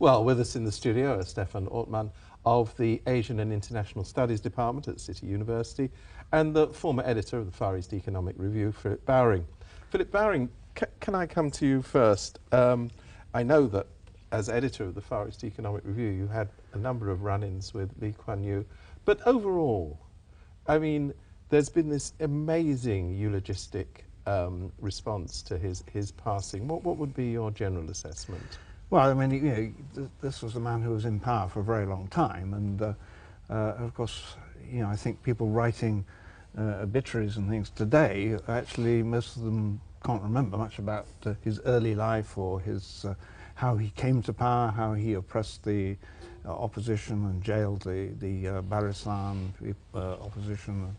Well, with us in the studio is Stephan Ortmann of the Asian and International Studies Department at City University and the former editor of the Far East Economic Review, Philip Bowring. Philip Bowring, can I come to you first? I know that as editor of the Far East Economic Review, you had a number of run-ins with Kuan Yew, but overall, I mean, there's been this amazing eulogistic response to his passing. What would be your general assessment? Well, I mean, you know, this was a man who was in power for a very long time, and of course, you know, I think people writing obituaries and things today, actually, most of them can't remember much about his early life or his how he came to power, how he oppressed the opposition and jailed the Barisan opposition.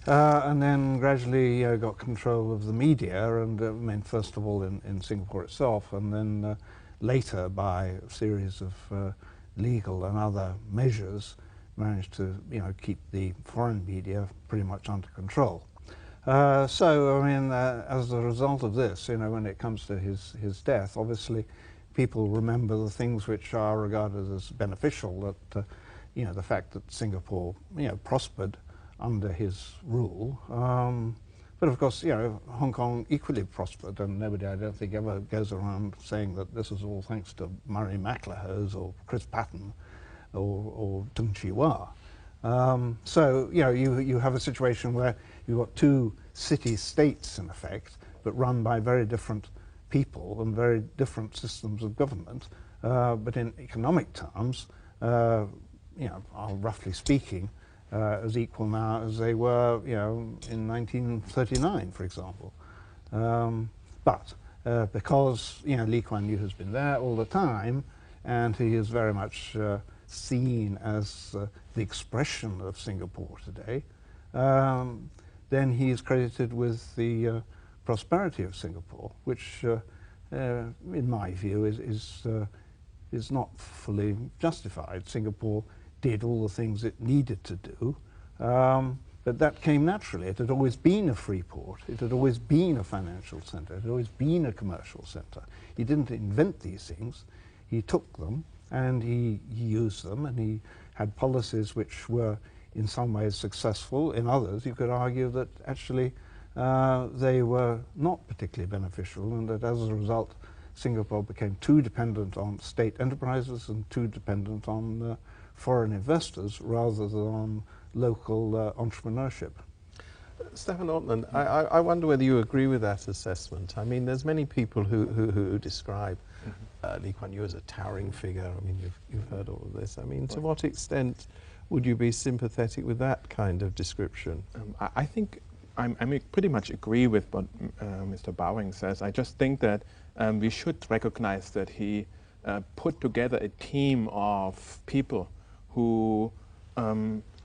And then gradually got control of the media, and I mean, first of all in Singapore itself, and then later by a series of legal and other measures managed to, you know, keep the foreign media pretty much under control. So I mean, as a result of this, you know, when it comes to his death, obviously people remember the things which are regarded as beneficial, that you know, the fact that Singapore, you know, prospered under his rule. But of course, you know, Hong Kong equally prospered, and nobody, I don't think, ever goes around saying that this is all thanks to Murray McLehose or Chris Patten or Tung Chee Wah. So, you know, you have a situation where you've got two city-states, in effect, but run by very different people and very different systems of government. But in economic terms, you know, roughly speaking, as equal now as they were, you know, in 1939, for example. But because, you know, Lee Kuan Yew has been there all the time, and he is very much seen as the expression of Singapore today, then he is credited with the prosperity of Singapore, which, in my view, is not fully justified. Singapore did all the things it needed to do, but that came naturally. It had always been a free port, it had always been a financial centre, it had always been a commercial centre. He didn't invent these things, he took them and he used them, and he had policies which were in some ways successful. In others, you could argue that actually they were not particularly beneficial, and that as a result Singapore became too dependent on state enterprises and too dependent on foreign investors rather than on local entrepreneurship. Stephan Ortmann, I wonder whether you agree with that assessment. I mean, there's many people who describe Lee Kuan Yew as a towering figure. I mean, you've heard all of this. I mean, to what extent would you be sympathetic with that kind of description? I think I pretty much agree with what Mr. Bowring says. I just think that we should recognize that he put together a team of people who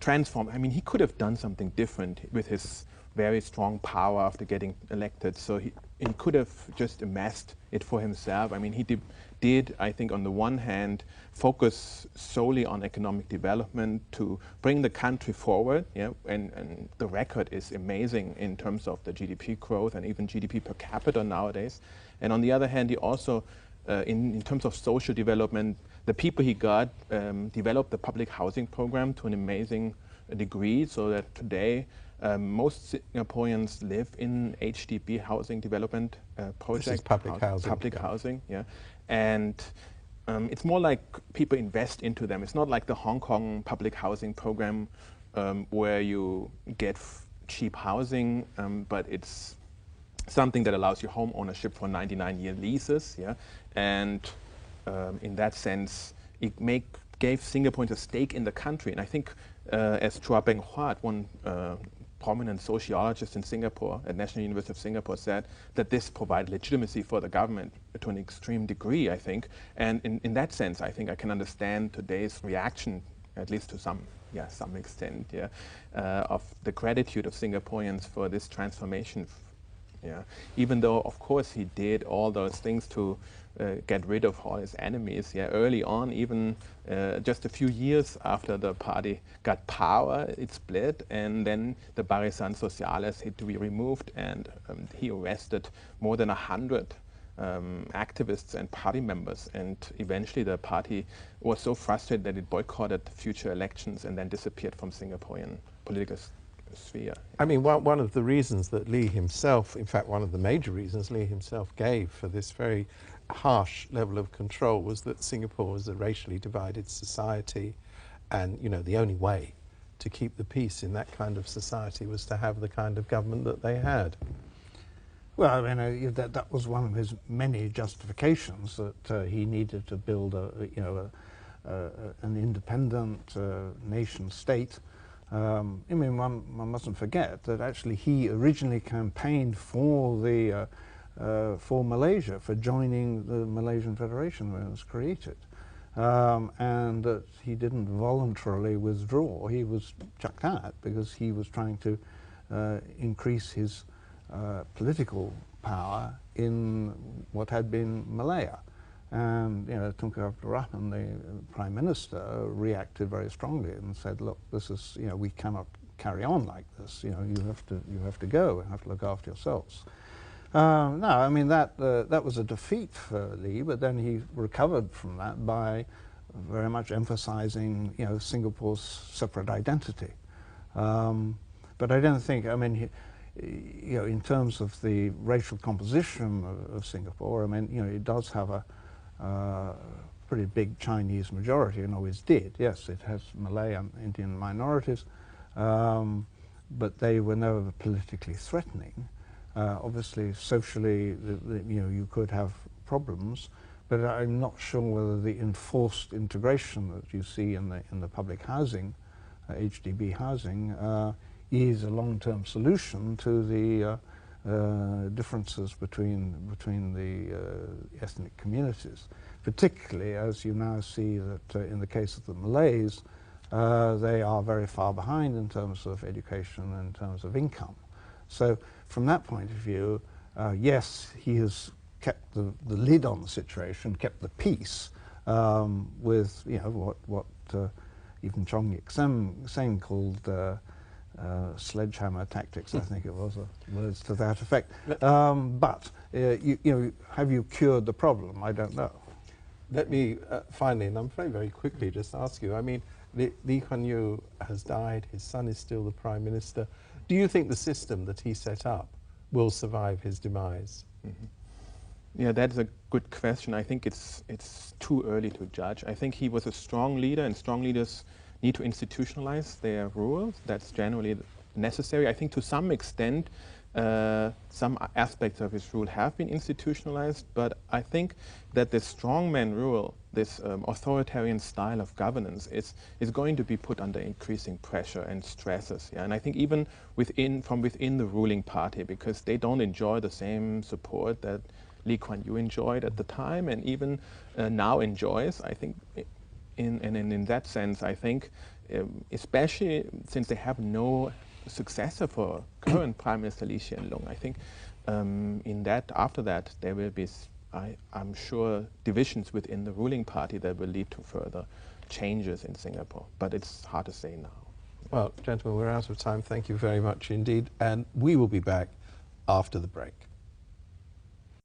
transformed. I mean, he could have done something different with his very strong power after getting elected. So he could have just amassed it for himself. I mean, he did, I think, on the one hand, focus solely on economic development to bring the country forward. Yeah, and the record is amazing in terms of the GDP growth and even GDP per capita nowadays. And on the other hand, he also, in terms of social development, the people he got developed the public housing program to an amazing degree, so that today most Singaporeans live in HDB housing development projects. This is public housing. Public housing, yeah. And it's more like people invest into them. It's not like the Hong Kong public housing program where you get cheap housing, but it's something that allows you home ownership for 99-year leases, yeah. And in that sense, it gave Singaporeans a stake in the country. And I think, as Chua Beng Huat, one prominent sociologist in Singapore at National University of Singapore, said that this provided legitimacy for the government to an extreme degree, I think. And in that sense, I think I can understand today's reaction, at least to some extent, yeah, of the gratitude of Singaporeans for this transformation. Yeah, even though, of course, he did all those things to get rid of all his enemies. Yeah, early on, even just a few years after the party got power, it split, and then the Barisan Sociales had to be removed, and he arrested more than 100 activists and party members, and eventually the party was so frustrated that it boycotted future elections and then disappeared from Singaporean political sphere. I mean, one of the reasons that Lee himself, in fact, one of the major reasons Lee himself gave for this very harsh level of control was that Singapore was a racially divided society, and, you know, the only way to keep the peace in that kind of society was to have the kind of government that they had. Well, I mean, that was one of his many justifications, that he needed to build an independent nation state. I mean, one mustn't forget that actually he originally campaigned for for Malaysia, for joining the Malaysian Federation when it was created, and that he didn't voluntarily withdraw. He was chucked out because he was trying to increase his political power in what had been Malaya. And, you know, Tunku Abdul Rahman, the Prime Minister, reacted very strongly and said, look, this is, you know, we cannot carry on like this. You know, you have to go and have to look after yourselves. No, I mean, that was a defeat for Lee, but then he recovered from that by very much emphasizing, you know, Singapore's separate identity. But I don't think, I mean, you know, in terms of the racial composition of Singapore, I mean, you know, it does have a pretty big Chinese majority, and always did. Yes, it has Malay and Indian minorities, but they were never politically threatening. Obviously, socially, you know, you could have problems, but I'm not sure whether the enforced integration that you see in the public housing, HDB housing, is a long-term solution to the differences between the ethnic communities, particularly as you now see that in the case of the Malays, they are very far behind in terms of education and in terms of income. So from that point of view, yes, he has kept the lid on the situation, kept the peace with, you know, what even Chong Yik Seng called sledgehammer tactics, I think it was, words to that effect. But you know, have you cured the problem? I don't know. Let me finally, and I'm very quickly, just ask you, I mean, Lee Kuan Yew has died, his son is still the Prime Minister. Do you think the system that he set up will survive his demise? Mm-hmm. Yeah, that's a good question. I think it's too early to judge. I think he was a strong leader, and strong leaders need to institutionalize their rule. That's generally necessary. I think to some extent, some aspects of his rule have been institutionalized, but I think that this strongman rule, this authoritarian style of governance is going to be put under increasing pressure and stresses. Yeah? And I think even from within the ruling party, because they don't enjoy the same support that Lee Kuan Yew enjoyed at the time, and even now enjoys. I think in that sense, I think, especially since they have no successor for current Prime Minister Lee Hsien Loong, I think after that there will be, I'm sure, divisions within the ruling party that will lead to further changes in Singapore. But it's hard to say now. Well, gentlemen, we're out of time. Thank you very much indeed. And we will be back after the break.